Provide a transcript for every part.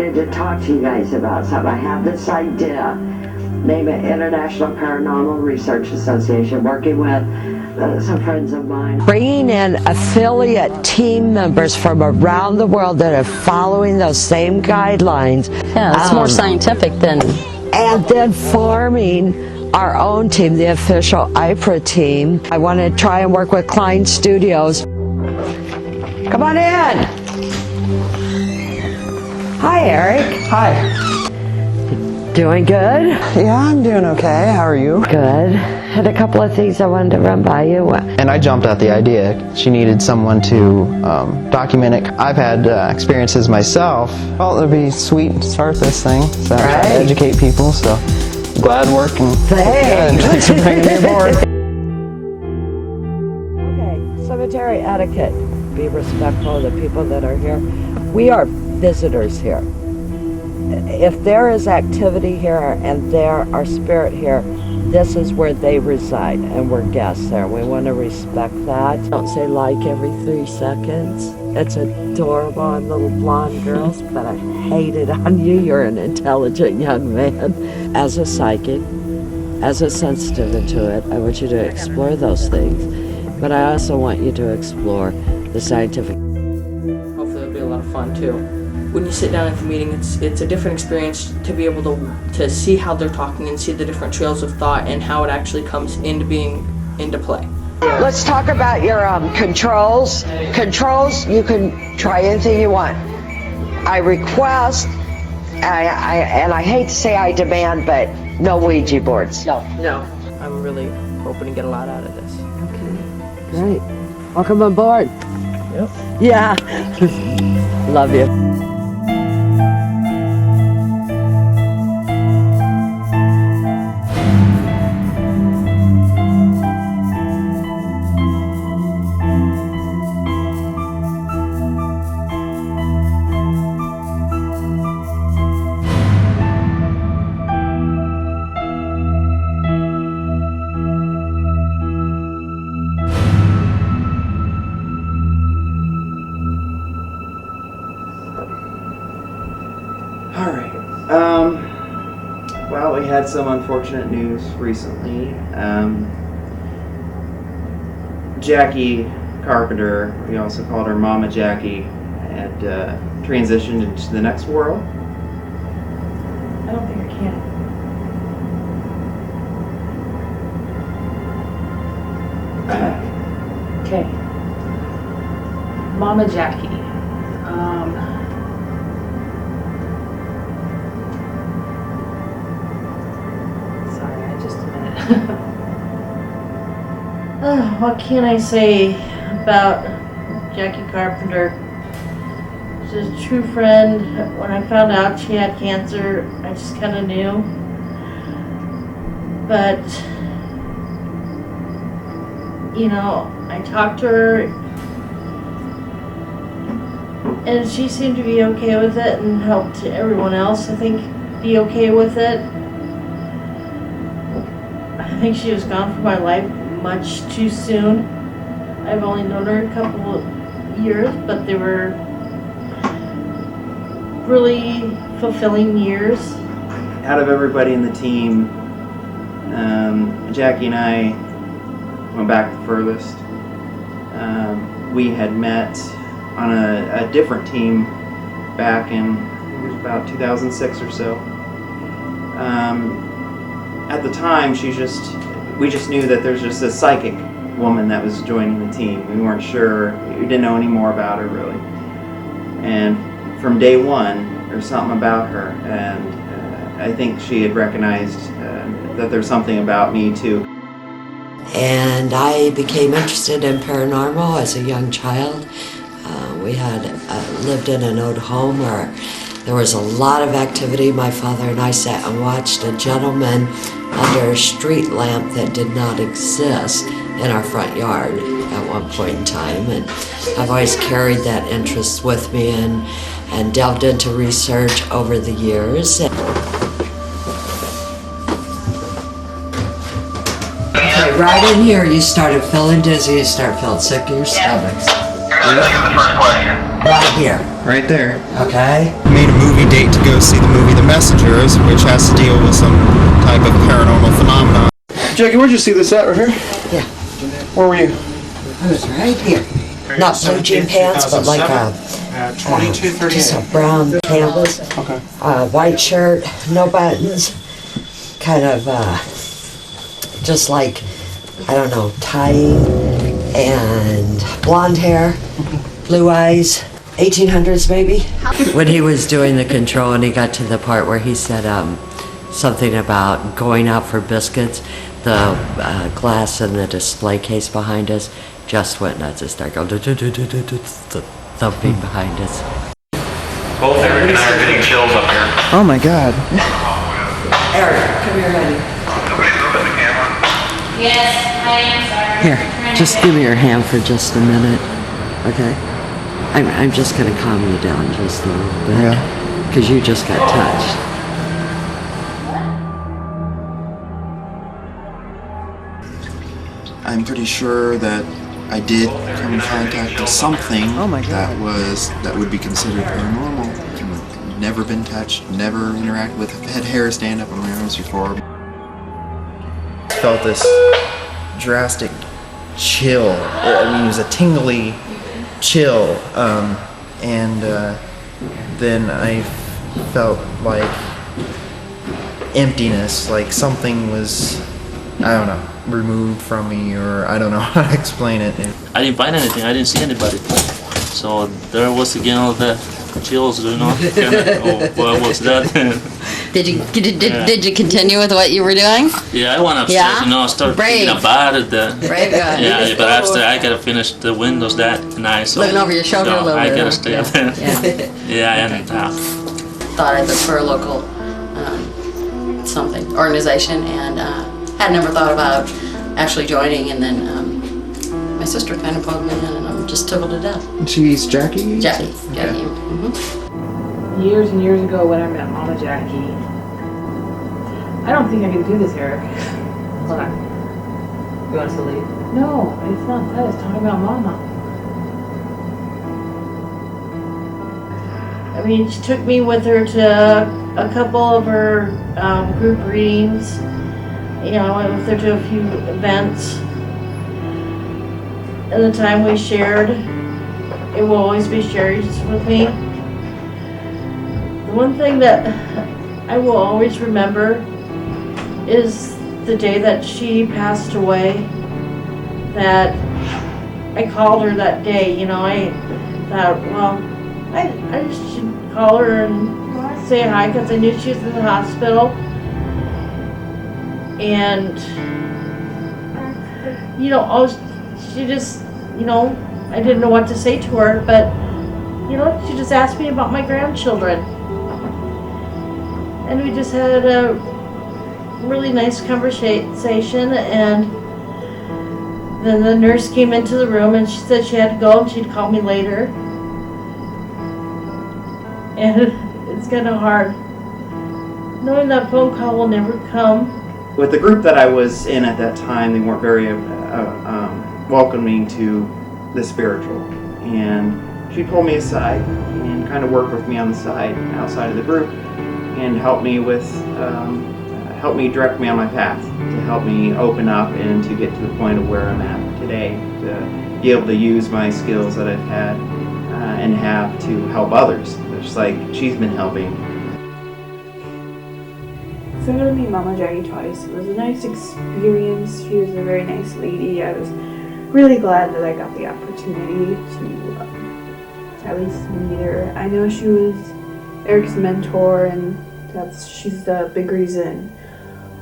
wanted to talk to you guys about something. I have this idea. Name it International Paranormal Research Association, working with some friends of mine. Bringing in affiliate team members from around the world that are following those same guidelines. Yeah, it's more scientific than... And then forming our own team, the official R.I.P team. I want to try and work with Klein Studios. Come on in. Hi, Eric. Hi. Doing good? Yeah, I'm doing okay. How are you? Good. Had a couple of things I wanted to run by you. And I jumped at the idea. She needed someone to document it. I've had experiences myself. Well, it'd be sweet to start this thing. So I try to educate people, so glad working. Thanks for bringing me aboard. Okay, cemetery etiquette. Be respectful of the people that are here. We are visitors here. If there is activity here and there are spirit here, this is where they reside, and we're guests there. We want to respect that. Don't say like every 3 seconds. It's adorable on little blonde girls, but I hate it on you. You're an intelligent young man. As a psychic, as a sensitive intuit, I want you to explore those things, but I also want you to explore the scientific. Hopefully it'll be a lot of fun too. When you sit down at the meeting, it's a different experience to be able to see how they're talking and see the different trails of thought and how it actually comes into play. Let's talk about your controls. Controls, you can try anything you want. I request, and I hate to say I demand, but no Ouija boards. No. I'm really hoping to get a lot out of this. Okay, great. Welcome aboard. Yep. Yeah. Love you. Alright. Well, we had some unfortunate news recently. Jacqui Carpenter, we also called her Mama Jacqui, had transitioned into the next world. I don't think I can. Okay. Mama Jacqui. Sorry, just a minute. What can I say about Jacqui Carpenter? She's a true friend. When I found out she had cancer, I just kind of knew. But, you know, I talked to her, and she seemed to be okay with it and helped everyone else, I think, be okay with it. I think she was gone from my life much too soon. I've only known her a couple of years, but they were really fulfilling years. Out of everybody in the team, Jacqui and I went back the furthest. We had met on a different team back in, I think it was about 2006 or so. At the time, we just knew that there's just a psychic woman that was joining the team. We weren't sure, we didn't know any more about her really. And from day one, there's something about her, and I think she had recognized that there's something about me too. And I became interested in paranormal as a young child. We had lived in an old home where there was a lot of activity. My father and I sat and watched a gentleman under a street lamp that did not exist in our front yard at one point in time. And I've always carried that interest with me and delved into research over the years. Okay, right in here you started feeling dizzy, you start feeling sick in your stomachs. Here's the first question. Right here. Right there. Okay. Made a movie date to go see the movie The Messengers, which has to deal with some type of paranormal phenomenon. Jacqui, where'd you see this at right here? Yeah. Where were you? I was right here. Not blue jean pants, but like just a brown canvas. Okay. White shirt, no buttons. Kind of just like, I don't know, tying and blonde hair, blue eyes. 1800s maybe. When he was doing the control and he got to the part where he said something about going out for biscuits, the glass in the display case behind us just went nuts. It started going thumping behind us. Both Eric and I are getting chills up here. Oh my God. Eric, come here, honey. Yes, I am sorry. Here, just give me your hand for just a minute, okay? I'm just gonna calm you down just a little bit. Yeah. Because you just got touched. I'm pretty sure that I did come in contact with something that would be considered paranormal. Never been touched, never interacted with, had hair stand up on my arms before. Felt this drastic chill. I mean, it was a tingly chill, and then I felt like emptiness, like something was, I don't know, removed from me, or I don't know how to explain it. I didn't find anything. I didn't see anybody. So there was again all the chills, you know. What was that? Did you continue with what you were doing? Yeah, I went upstairs, Yeah? you know, started Brave. thinking about it. Brave guy. Yeah, but after I gotta finish the windows that night. So, Looking over your shoulder a little I bit, gotta huh? stay up there. Yeah. Yeah, and Thought I'd look for a local something organization, and had never thought about actually joining, and then my sister kind of pulled me in, and I'm just tickled to death. She's Jacqui? Jacqui. Years and years ago when I met Mama Jacqui, I don't think I can do this, Eric. Hold on. You want us to leave? No, it's not that. It's talking about Mama. I mean, she took me with her to a couple of her group readings. You know, I went with her to a few events. And the time we shared, it will always be shared with me. The one thing that I will always remember is the day that she passed away, that I called her that day. You know, I thought, well, I just should call her and say hi, because I knew she was in the hospital. And, you know, she just, you know, I didn't know what to say to her, but, you know, she just asked me about my grandchildren. And we just had a really nice conversation, and then the nurse came into the room and she said she had to go and she'd call me later. And it's kind of hard knowing that phone call will never come. With the group that I was in at that time, they weren't very welcoming to the spiritual, and she pulled me aside and kind of worked with me on the side, outside of the group, and helped me direct me on my path, to help me open up and to get to the point of where I'm at today, to be able to use my skills that I've had and have to help others, just like she's been helping. So I'm going to meet Mama Jacqui twice. It was a nice experience. She was a very nice lady. I was really glad that I got the opportunity to at least meet her. I know she was Eric's mentor, and she's the big reason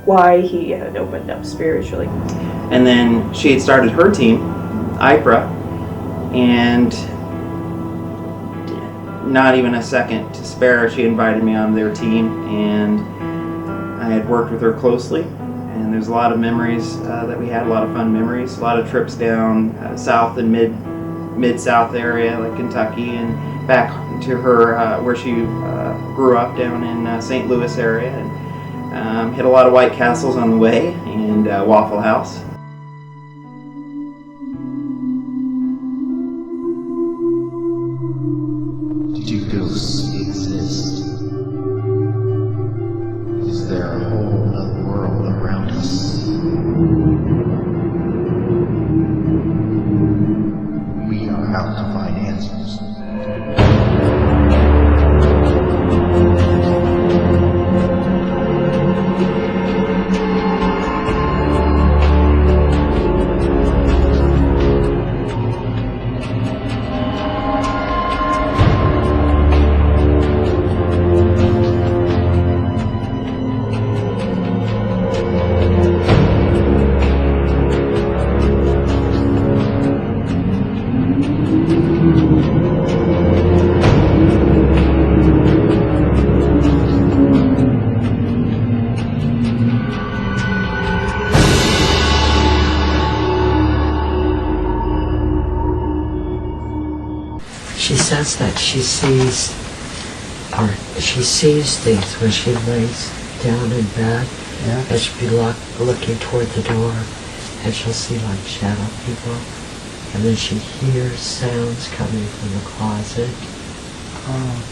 why he had opened up spiritually. And then she had started her team, R.I.P, and not even a second to spare, she invited me on their team, and I had worked with her closely, and there's a lot of memories that we had, a lot of fun memories, a lot of trips down south and mid-south area like Kentucky, and back to her where she grew up down in St. Louis area, and hit a lot of White Castles on the way, and Waffle House. says that she sees things when she lays down in bed. Yeah. And she'll be looking toward the door, and she'll see like shadow people, and then she hears sounds coming from the closet. Oh.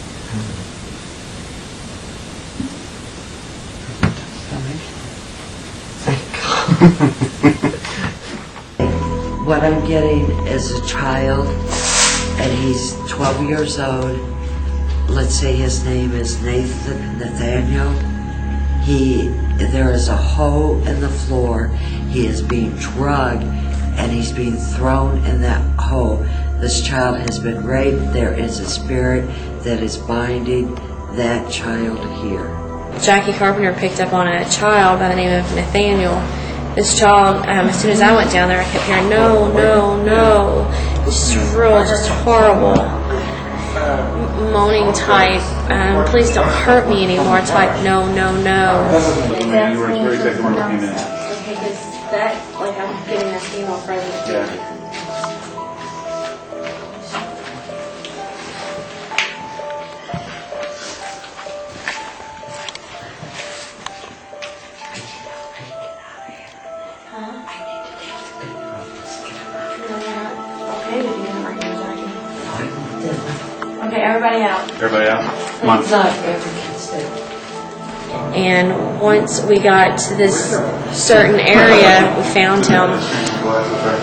What I'm getting is a child, and he's 12 years old. Let's say his name is Nathaniel. There is a hole in the floor. He is being drugged, and he's being thrown in that hole. This child has been raped. There is a spirit that is binding that child here. Jacqui Carpenter picked up on a child by the name of Nathaniel. This child, as soon as I went down there, I kept hearing, no, no, no. Just real, just horrible, moaning type, please don't hurt me anymore type, no, no, no. You were exactly where we came in. Because that, like, I'm getting a female presence. Yeah. Okay, everybody out. Everybody out? Come on. And once we got to this certain area, we found him.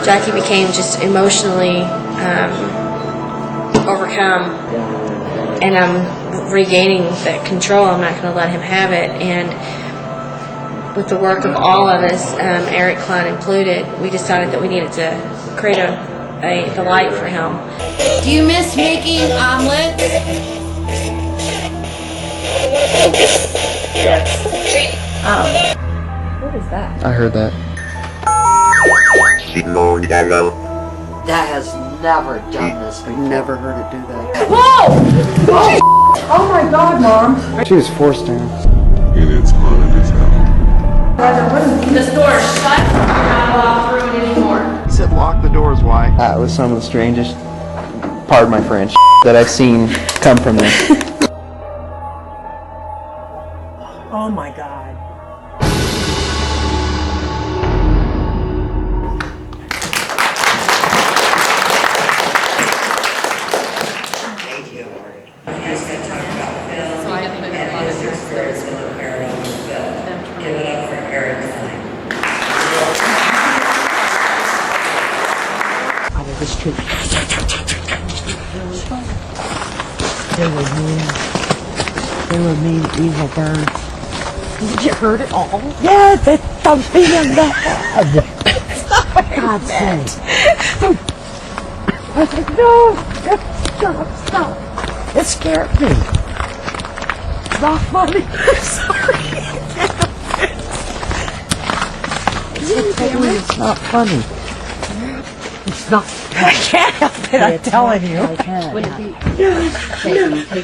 Jacqui became just emotionally overcome, and I'm regaining that control. I'm not going to let him have it. And with the work of all of us, Eric Klein included, we decided that we needed to create the light for him. Do you miss making omelets? What is that? I heard that. That has never done this before. Never heard it do that. Whoa! Oh my God, Mom! She was forced down. And it's haunted as hell. This door is shut. You're not allowed through it anymore. He said lock the doors. Why? That was some of the strangest, pardon my French, that I've seen come from this. Oh my God. Thank you, Lord. You guys can talk about Phil and his experience with the paranormal Phil. Give it up for Eric Klein. Out of the street. They were mean, evil birds. Did you hurt it all? Yeah, they thumped me in the head. For God's sake. I said, no, stop. It scared me. It's not funny. Sorry. It's not funny. It's not. I can't help it, I'm telling you. I can.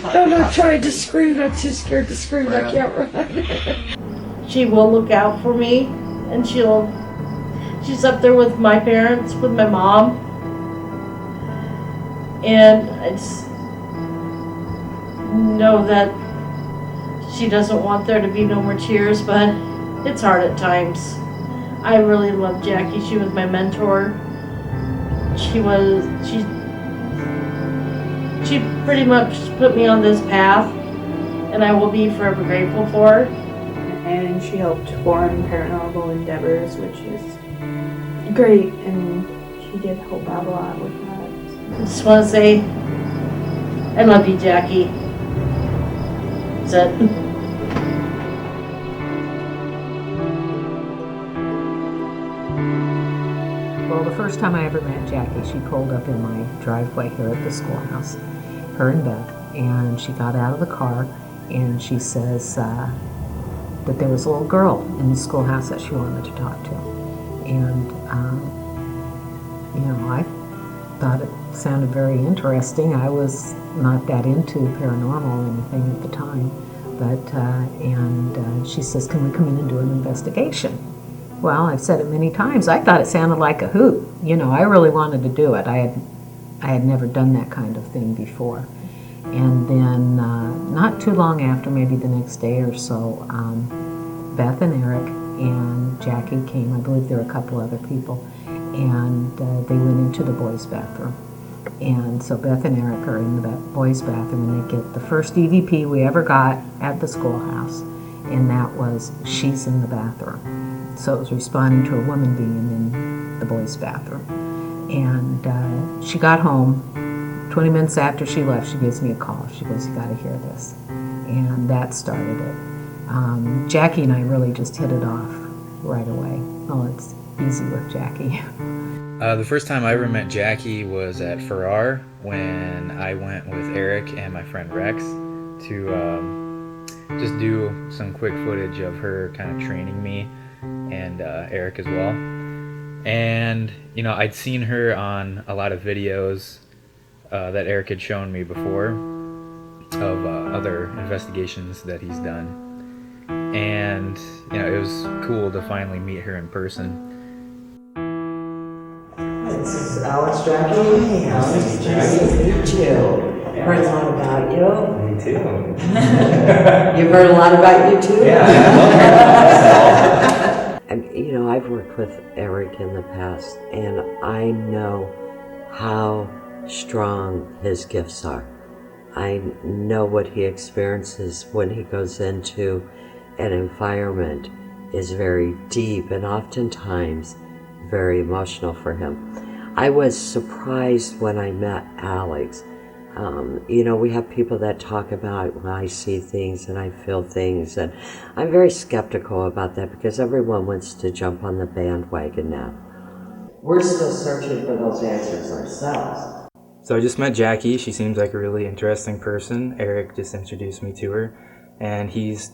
No, I'm trying to scream. I'm too scared to scream. I can't run. She will look out for me, and she's up there with my parents, with my mom, and I just know that she doesn't want there to be no more tears, but it's hard at times. I really love Jacqui. She was my mentor. She pretty much put me on this path, and I will be forever grateful for her. And she helped form Paranormal Endeavors, which is great, and she did help out a lot with that. I just want to say, I love you, Jacqui. That's it. Well, the first time I ever met Jacqui, she pulled up in my driveway here at the schoolhouse, her and Beth, and she got out of the car and she says that there was a little girl in the schoolhouse that she wanted to talk to. And, I thought it sounded very interesting. I was not that into paranormal or anything at the time, but, she says, can we come in and do an investigation? Well, I've said it many times, I thought it sounded like a hoot. I really wanted to do it. I had I had never done that kind of thing before. And then not too long after, maybe the next day or so, Beth and Eric and Jacqui came. I believe there were a couple other people. And they went into the boys' bathroom. And so Beth and Eric are in the boys' bathroom, and they get the first EVP we ever got at the schoolhouse. And that was, she's in the bathroom. So it was responding to a woman being in the boys' bathroom. And she got home. 20 minutes after she left, she gives me a call. She goes, "You got to hear this." And that started it. Jacqui and I really just hit it off right away. Oh, it's easy with Jacqui. The first time I ever met Jacqui was at Farrar when I went with Eric and my friend Rex to just do some quick footage of her kind of training me and Eric as well. And, you know, I'd seen her on a lot of videos that Eric had shown me before of other investigations that he's done. And, you know, it was cool to finally meet her in person. This is Alex Jacqui. Hey, Alex. Nice to meet you. Heard a lot about you. Me too. You've heard a lot about you too? Yeah. And, you know, I've worked with Eric in the past, and I know how strong his gifts are. I know what he experiences when he goes into an environment is very deep and oftentimes very emotional for him. I was surprised when I met Alex. You know, we have people that talk about when I see things and I feel things, and I'm very skeptical about that because everyone wants to jump on the bandwagon now. We're still searching for those answers ourselves. So I just met Jacqui. She seems like a really interesting person. Eric just introduced me to her, and he's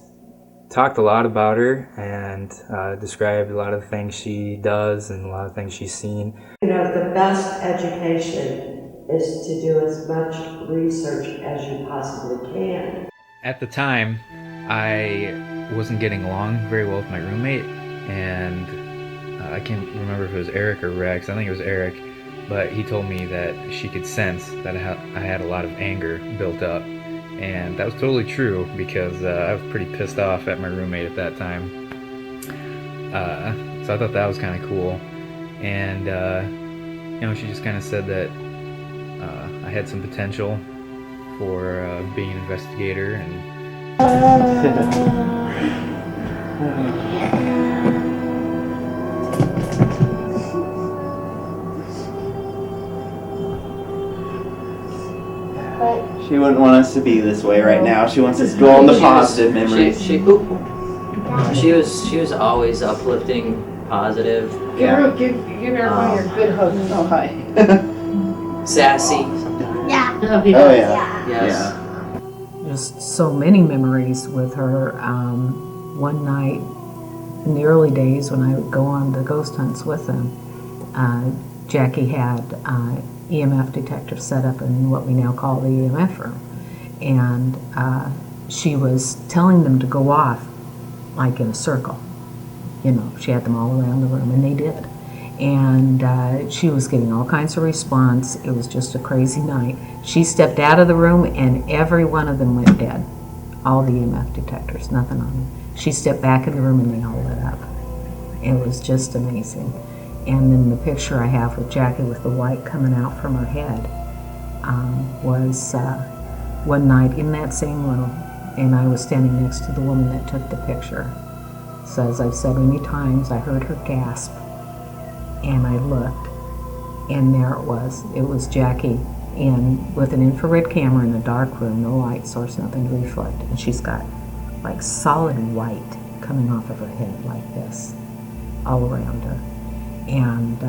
talked a lot about her and described a lot of the things she does and a lot of things she's seen. You know, the best education is to do as much research as you possibly can. At the time, I wasn't getting along very well with my roommate, and I can't remember if it was Eric or Rex. I think it was Eric, but he told me that she could sense that I had a lot of anger built up. And that was totally true because I was pretty pissed off at my roommate at that time. So I thought that was kind of cool. And, you know, she just kind of said that I had some potential for being an investigator. And She wouldn't want us to be this way right now. She wants us to go on the positive memories. She was always uplifting, positive. Give everyone your good hugs. Oh, hi. Sassy. Yeah. Oh, yeah. Yes. Just so many memories with her. One night in the early days when I would go on the ghost hunts with them, Jacqui had EMF detector set up in what we now call the EMF room. And she was telling them to go off like in a circle. You know, she had them all around the room, and they did. And she was getting all kinds of response. It was just a crazy night. She stepped out of the room, and every one of them went dead. All the EMF detectors, nothing on them. She stepped back in the room, and they all lit up. It was just amazing. And then the picture I have with Jacqui with the white coming out from her head was one night in that same room, and I was standing next to the woman that took the picture. So as I've said many times, I heard her gasp, and I looked, and there it was. It was Jacqui with an infrared camera in a dark room, no light source, nothing to reflect, and she's got like solid white coming off of her head like this, all around her. And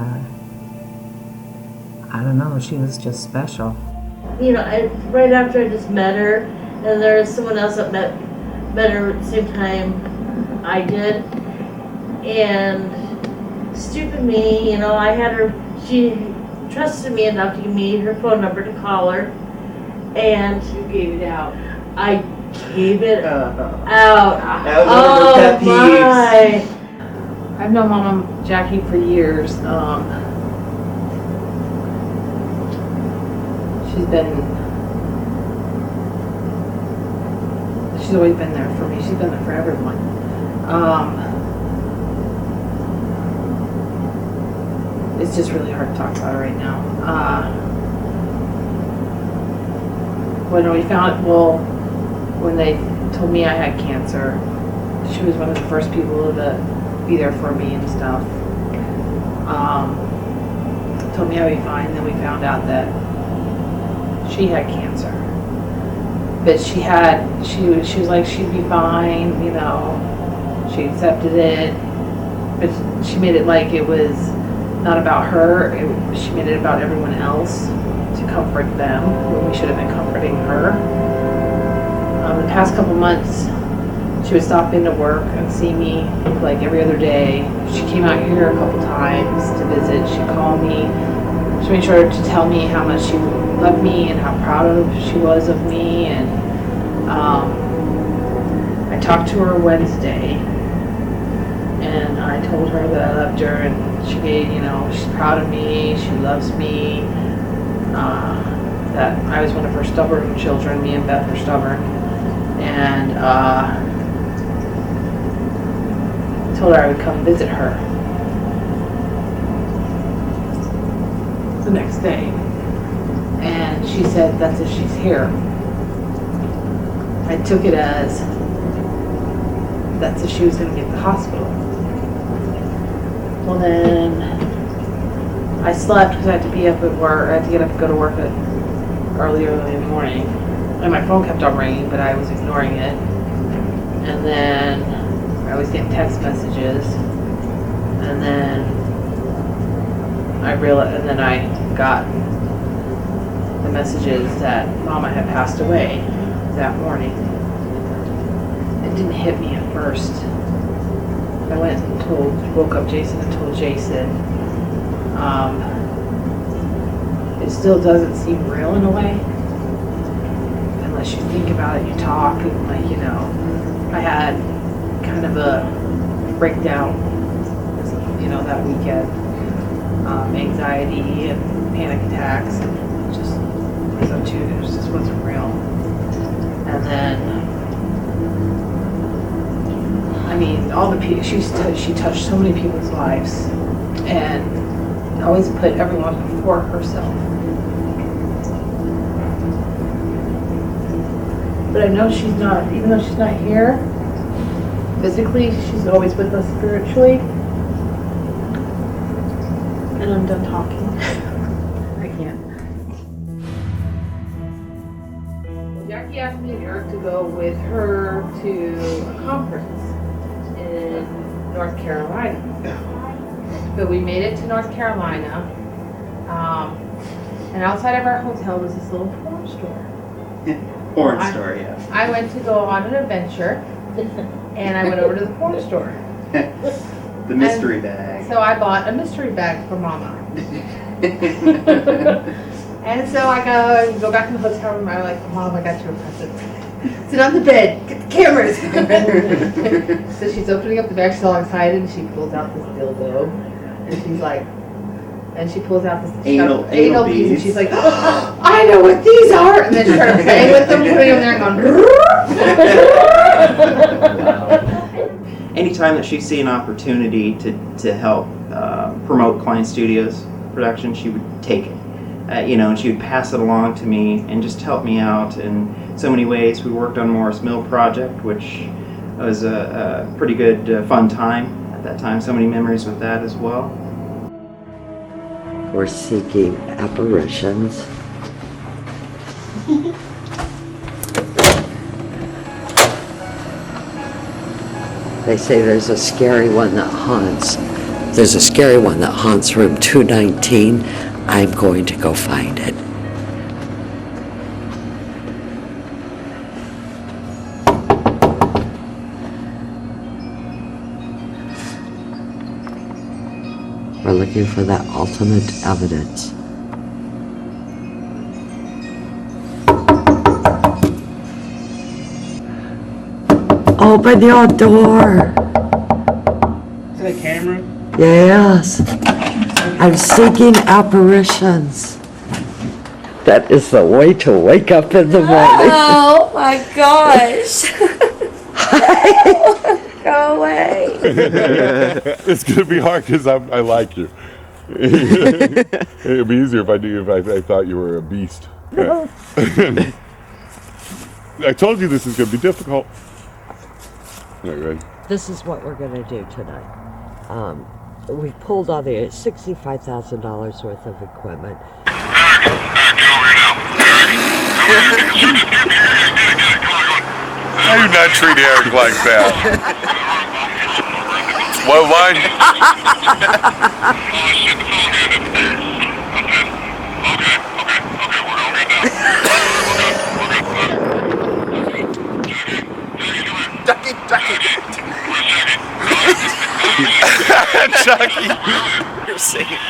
I don't know, she was just special. You know, right after I just met her, and there was someone else that met her at the same time I did. And stupid me, you know, I had her, she trusted me enough to give me her phone number to call her. And you gave it out. I gave it out. That was one of her pet peeves. I've known Mama Jacqui for years. She's always been there for me. She's been there for everyone. It's just really hard to talk about her right now. When they told me I had cancer, she was one of the first people to be there for me and stuff. Told me I'd be fine. Then we found out that she had cancer. But she was like she'd be fine, you know. She accepted it, but she made it like it was not about her. She made it about everyone else to comfort them when we should have been comforting her. The past couple months, she would stop into work and see me like every other day. She came out here a couple times to visit. She'd call me. She made sure to tell me how much she loved me and how proud she was of me. And I talked to her Wednesday, and I told her that I loved her, and she gave, you know, she's proud of me. She loves me. That I was one of her stubborn children. Me and Beth were stubborn, and told her I would come visit her the next day, and she said that's if she's here. I took it as that's if she was going to get to the hospital. Well, then I slept because I had to be up at work. I had to get up and go to work early in the morning, and my phone kept on ringing, but I was ignoring it. And then I was getting text messages, and then I realized, and then I got the messages that Mama had passed away that morning. It didn't hit me at first. I went and woke up Jason and told Jason. It still doesn't seem real in a way, unless you think about it, you talk, and like, you know, I had kind of a breakdown, you know, that weekend. Anxiety and panic attacks, and just it just wasn't real. And then, I mean, all the people she touched so many people's lives, and always put everyone before herself. But I know she's not, even though she's not here physically, she's always with us spiritually. And I'm done talking. I can't. Jacqui asked me and Eric to go with her to a conference in North Carolina. But we made it to North Carolina, and outside of our hotel was this little porn store. Porn store, yeah. I went to go on an adventure, and I went over to the porn store. The mystery bag. So I bought a mystery bag for Mama. And so I go back in the hotel room. I'm like, Mom, I got you a present. Sit on the bed. Get the cameras. So she's opening up the bag. She's all excited. And she pulls out this dildo. And she's like, and she pulls out this anal beads. And she's like, oh, I know what these are. And then she started playing with them, putting them there and going, Anytime that she see an opportunity to help promote Klein Studios production, she would take it. You know, and she would pass it along to me and just help me out in so many ways. We worked on Morris Mill project, which was a pretty good fun time at that time. So many memories with that as well. We're seeking apparitions. They say there's a scary one that haunts. There's a scary one that haunts room 219. I'm going to go find it. We're looking for that ultimate evidence. Open your door. Is that a camera? Yes. I'm seeking apparitions. That is the way to wake up in the morning. Oh my gosh. Go away. It's gonna be hard because I like you. It'd be easier if I thought you were a beast. I told you this is gonna be difficult. All right. This is what we're going to do tonight. We pulled all the $65,000 worth of equipment. I do not treat Eric like that. What line? Jacqui. Jacqui. You're singing.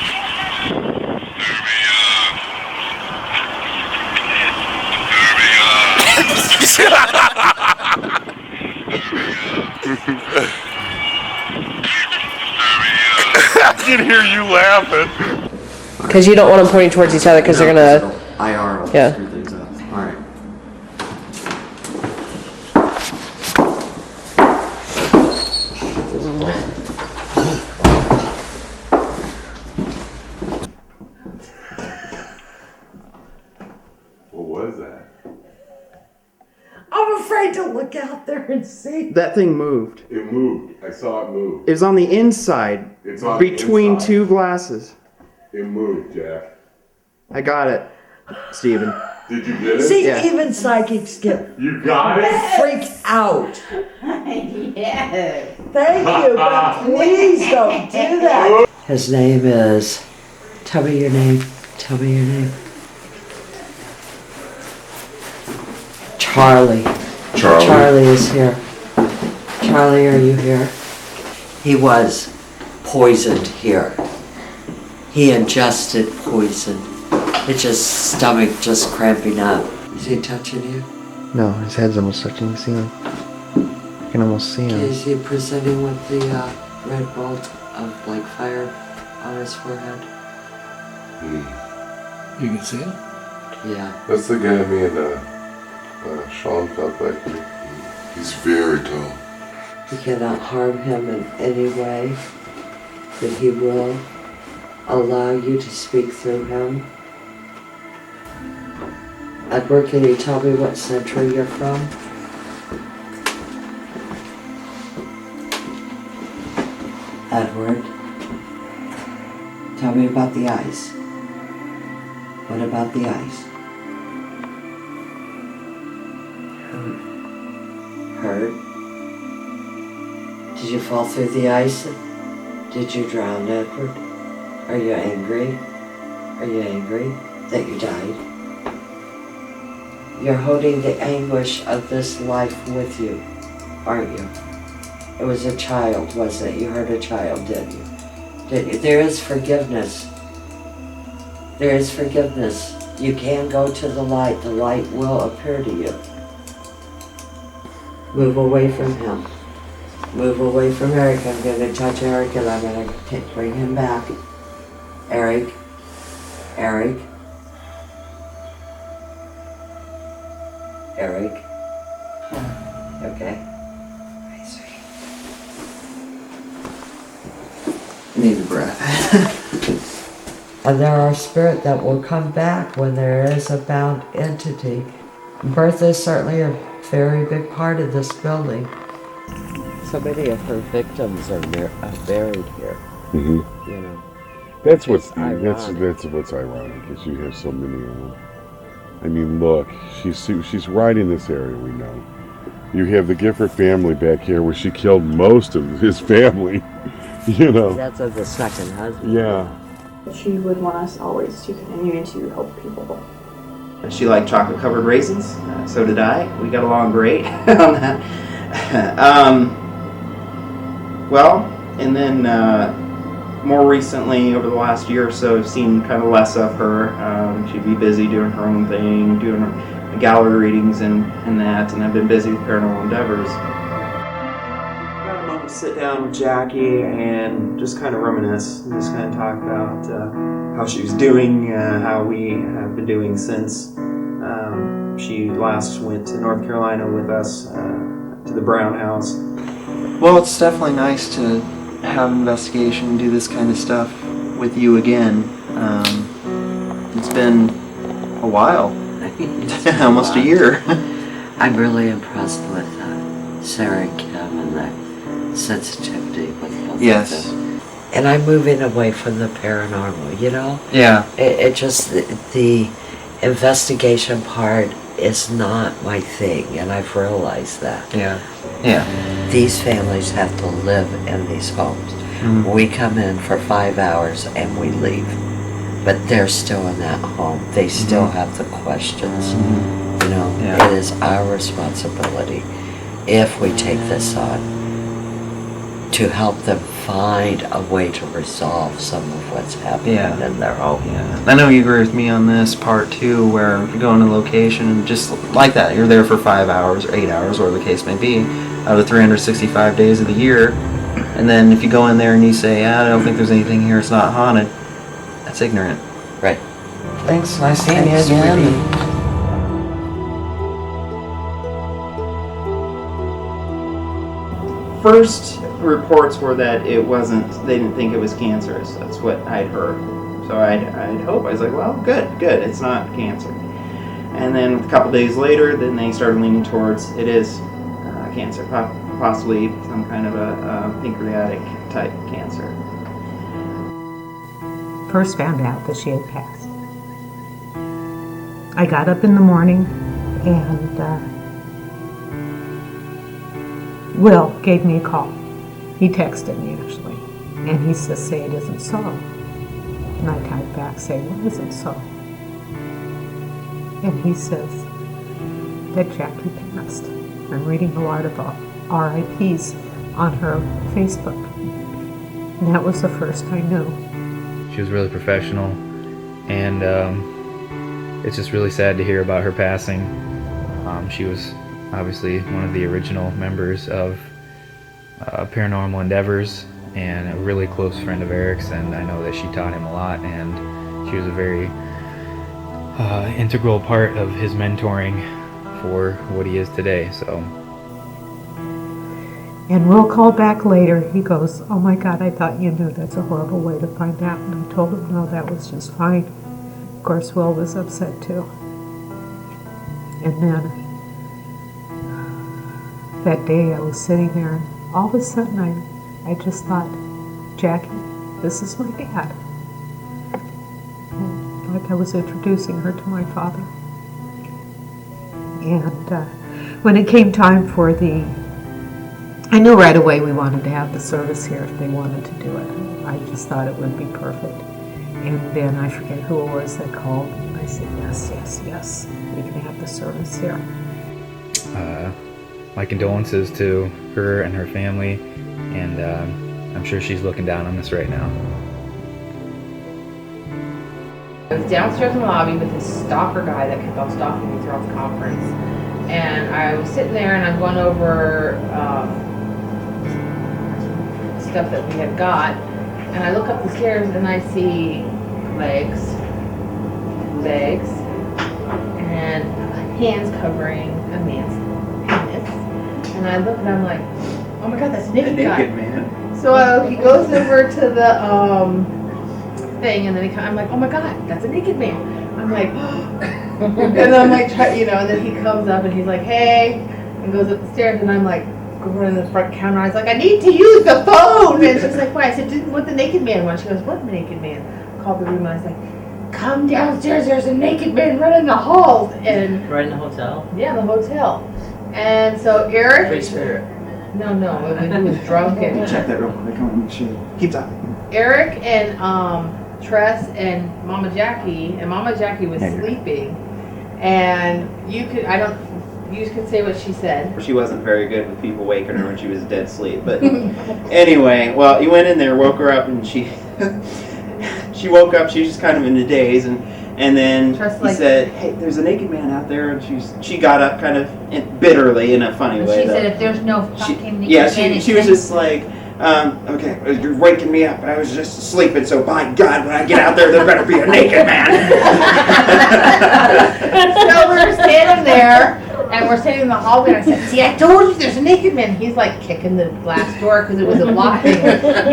I can hear you laughing. Because you don't want them pointing towards each other because they're gonna. IR will Yeah. screw things up. All right. What was that? I'm afraid to look out there and see. That thing moved. It moved. I saw it move. It was on the inside, It's on the between inside. two glasses. It moved, Jack. I got it, Steven. Did you get it? See, Yeah. even psychics get You got it? freak out. Yes. Thank you, but please don't do that. His name is. Tell me your name. Tell me your name. Charlie. Charlie. Charlie is here. Charlie, are you here? He was poisoned here. He ingested poison. It's just stomach just cramping up. Is he touching you? No, his head's almost touching the ceiling. I can almost see him. Is he presenting with the red bolt of like fire on his forehead? You can see it? Yeah. That's the guy me and Sean felt like. He's very tall. You cannot harm him in any way, but he will allow you to speak through him. Edward, can you tell me what century you're from? Edward, tell me about the eyes. What about the eyes? Hurt? Did you fall through the ice? Did you drown, Edward? Are you angry? Are you angry that you died? You're holding the anguish of this life with you, aren't you? It was a child, wasn't it? You hurt a child, didn't you? Didn't you? There is forgiveness. There is forgiveness. You can go to the light. The light will appear to you. Move away from him. Move away from Eric. I'm going to touch Eric and I'm going to bring him back. Eric. Eric. Eric. Okay. Need a breath. And there are spirits that will come back when there is a bound entity. Birth is certainly a very big part of this building. So many of her victims are buried here. Mm-hmm. You know. That's what's ironic. that's what's ironic is you have so many of them. I mean, look, she's right in this area. We know. You have the Gifford family back here, where she killed most of his family. You know. That's of the second husband. Yeah. She would want us always to continue to help people. She liked chocolate-covered raisins. So did I. We got along great on that. Well, and then more recently, over the last year or so, I've seen kind of less of her. She'd be busy doing her own thing, doing her gallery readings and that, and I've been busy with Paranormal Endeavors. Got a moment of sit down with Jacqui and just kind of reminisce, and just kind of talk about how she was doing, how we have been doing since she last went to North Carolina with us to the Brown House. Well, it's definitely nice to have investigation, do this kind of stuff with you again. It's been a while, almost a year. I'm really impressed with Sarah and Kim and the sensitivity with both Yes. of them. And I'm moving away from the paranormal, you know? Yeah. It just, the investigation part is not my thing, and I've realized that. Yeah. Yeah. These families have to live in these homes. Mhm. We come in for 5 hours and we leave. But they're still in that home. They still have the questions. You know, Yeah. it is our responsibility, if we take this on, to help them find a way to resolve some of what's happening in their home. Yeah. I know you agree with me on this part too, where if you go in a location and just like that, you're there for 5 hours or 8 hours, whatever the case may be, out of the 365 days of the year, and then if you go in there and you say, I don't think there's anything here, it's not haunted, that's ignorant. Right. Thanks. Nice seeing you Thanks, again. sweetie. First reports were that it wasn't, they didn't think it was cancerous. That's what I'd heard. So I'd hope. I was like, well, good, it's not cancer. And then a couple days later, then they started leaning towards it is cancer, possibly some kind of a pancreatic type cancer. First found out that she had passed. I got up in the morning and Will gave me a call. He texted me actually, and he says, say it isn't so. And I typed back, say what isn't so? And he says that Jacqui passed. I'm reading a lot about R.I.Ps on her Facebook. And that was the first I knew. She was really professional, and it's just really sad to hear about her passing. She was obviously one of the original members of Paranormal Endeavors and a really close friend of Eric's, and I know that she taught him a lot, and she was a very integral part of his mentoring for what he is today. So. And Will called back later. He goes, oh my God, I thought you knew. That's a horrible way to find out. And I told him, no, that was just fine. Of course, Will was upset too. And then that day I was sitting there, and all of a sudden I just thought, Jacqui, this is my dad. Like I was introducing her to my father. And when it came time for I knew right away we wanted to have the service here if they wanted to do it. I just thought it would be perfect. And then I forget who it was that called, and I said, yes, we can have the service here. My condolences to her and her family, and I'm sure she's looking down on this right now. I was downstairs in the lobby with this stalker guy that kept on stalking me throughout the conference. And I was sitting there and I'm going over stuff that we had got. And I look up the stairs and I see legs, and hands covering a man's penis. And I look and I'm like, oh my God, that's a naked guy. Man. So he goes over to the thing, and then I'm like, oh my God, that's a naked man. I'm like, and then I'm like, and then he comes up and he's like, hey, and goes up the stairs, and I'm like, going to the front counter. I was like, I need to use the phone. And she's like, why? I said, what the naked man want? She goes, what naked man? Called the room, and I was like, come downstairs, there's a naked man running the halls. And Right in the hotel? yeah, the hotel. And so Eric. Free spirit. No, he was drunk and. Check that real quick. I want to make sure. Keep talking. Eric and Tress and Mama Jacqui, and Mama Jacqui was sleeping, and you could say what she said. She wasn't very good with people waking her when she was dead asleep. But anyway, well, you went in there, woke her up, and she woke up. She was just kind of in a daze, and And then Trust, he like- said, "Hey, there's a naked man out there," and she got up kind of bitterly in a funny way. She though. said, if there's no fucking naked Yeah, man, she was just like, okay, you're waking me up. I was just sleeping, so by God, when I get out there better be a naked man. So we were standing there, and we're standing in the hallway, and I said, see, I told you there's a naked man. He's like kicking the glass door because it was locking.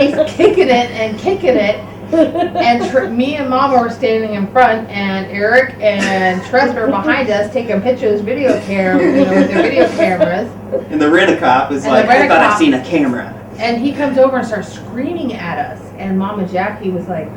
He's kicking it and kicking it. And me and Mama were standing in front, and Eric and Tress were behind us taking pictures, with their video cameras. And the rent-a-cop was like, I thought I seen a camera. And he comes over and starts screaming at us. And Mama Jacqui was like,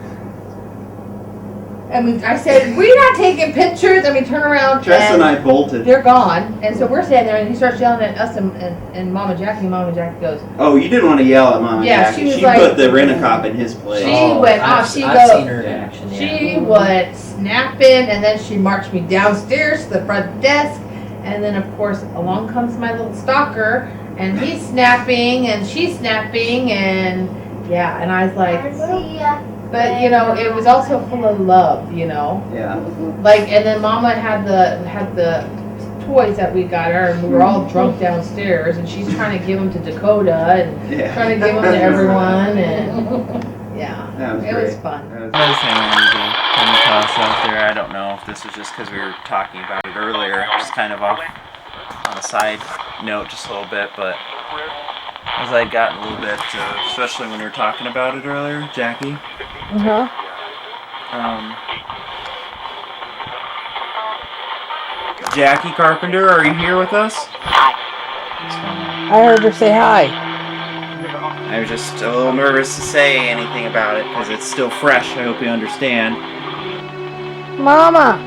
I said, we're not taking pictures. And we turn around. Tress and I bolted. They're gone. And so we're standing there, and he starts yelling at us and Mama Jacqui. And Mama Jacqui goes, oh, you didn't want to yell at Mama Yeah, Jacqui. she was She like- put the rent-a-cop in his place. She went off. I've seen her in action. She went snapping, and then she marched me downstairs to the front desk. And then, of course, along comes my little stalker, and he's snapping, and she's snapping, and yeah. And I was like, but it was also full of love, Yeah. Like, and then Mama had the toys that we got her, and we were all drunk downstairs, and she's trying to give them to Dakota, and trying to give them to everyone, and yeah, That was it great. was fun. I was saying to come across out there. I don't know if this was just because we were talking about it earlier, just kind of off on a side note just a little bit, but as I'd gotten a little bit, especially when we were talking about it earlier, Jacqui, Jacqui Carpenter, are you here with us? I heard her say hi. I was just a little nervous to say anything about it because it's still fresh. I hope you understand. Mama!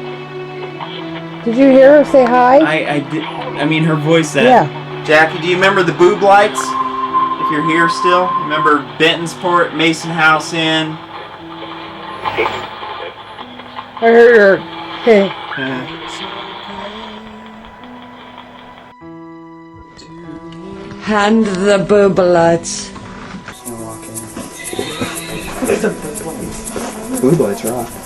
Did you hear her say hi? I did. I mean, her voice said. Yeah. Jacqui, do you remember the boob lights? If you're here still, remember Bentonsport, Mason House Inn? I heard her. Hey. Hand the boob lights. Boob lights are off.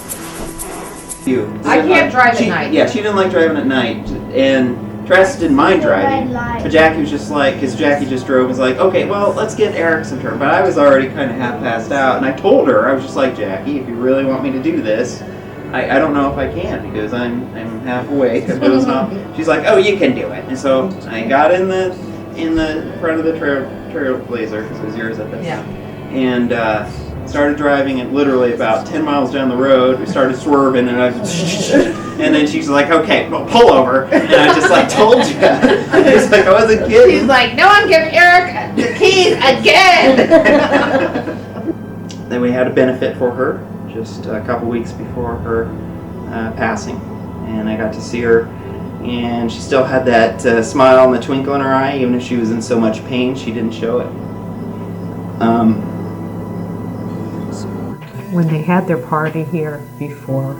I can't drive at night. Yeah, she didn't like driving at night, and Tress didn't mind driving. But Jacqui was just like, because Jacqui just drove, was like, okay, well, let's get Eric some turn. But I was already kind of half passed out, and I told her, I was just like, Jacqui, if you really want me to do this, I don't know if I can because I'm half awake. She's like, oh, you can do it. And so I got in the front of the Trailblazer because it was yours at the time. And started driving it literally about 10 miles down the road. We started swerving, and and then she's like, okay, well, pull over. And I just like told you. I was like, I wasn't kidding. She's like, no, I'm giving Eric the keys again. Then we had a benefit for her just a couple weeks before her passing, and I got to see her, and she still had that smile and the twinkle in her eye, even if she was in so much pain. She didn't show it. When they had their party here before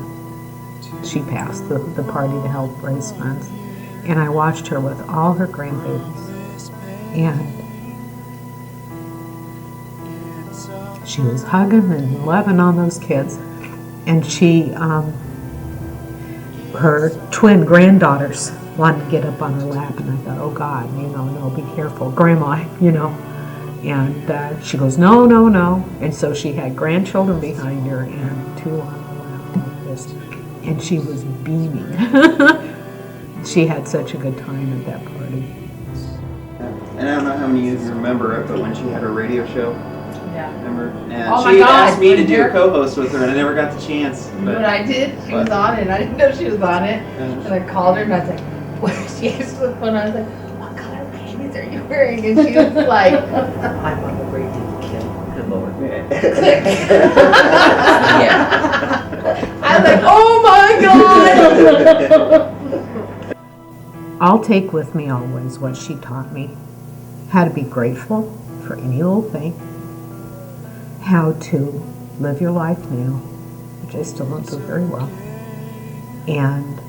she passed, the party to help raise funds, and I watched her with all her grandbabies, and she was hugging and loving on those kids, and she, her twin granddaughters wanted to get up on her lap, and I thought, oh God, no, be careful, Grandma, And she goes, no. And so she had grandchildren behind her and two on her lap like this. And she was beaming. She had such a good time at that party. And I don't know how many of you remember it, but when she had her radio show, Yeah. remember? And Oh my she God, asked me to do a Eric- co-host with her, and I never got the chance. You know what I did? She was on it. I didn't know she was on it. And I called her and I was like, what? She answered the phone. I was like, what color panties are you wearing? And she was like, I'm on the way to kill the Lord. I was like, oh my God. I'll take with me always what she taught me. How to be grateful for any little thing. How to live your life now, which I still don't do very well. And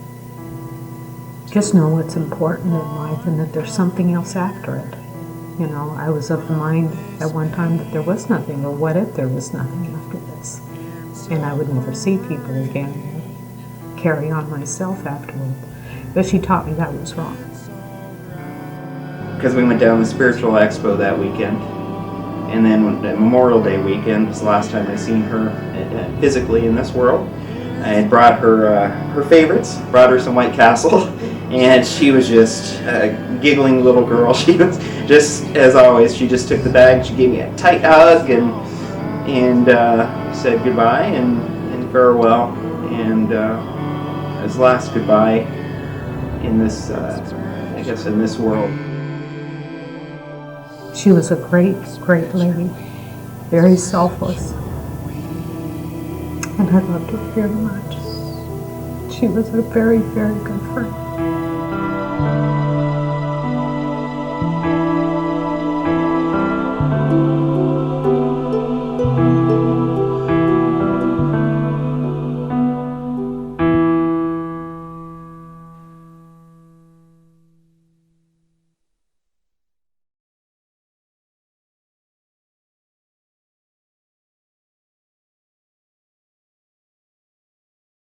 just know what's important in life and that there's something else after it. I was of the mind at one time that there was nothing, or what if there was nothing after this? And I would never see people again. carry on myself afterward. But she taught me that was wrong. Because we went down to the Spiritual Expo that weekend. And then Memorial Day weekend was the last time I seen her physically in this world. I had brought her her favorites, brought her some White Castle, and she was just a giggling little girl. She was just, as always, she just took the bag, she gave me a tight hug and said goodbye and farewell. And it was the last goodbye in this, I guess, in this world. She was a great, great lady, very selfless, and I loved her very much. She was a very, very good friend.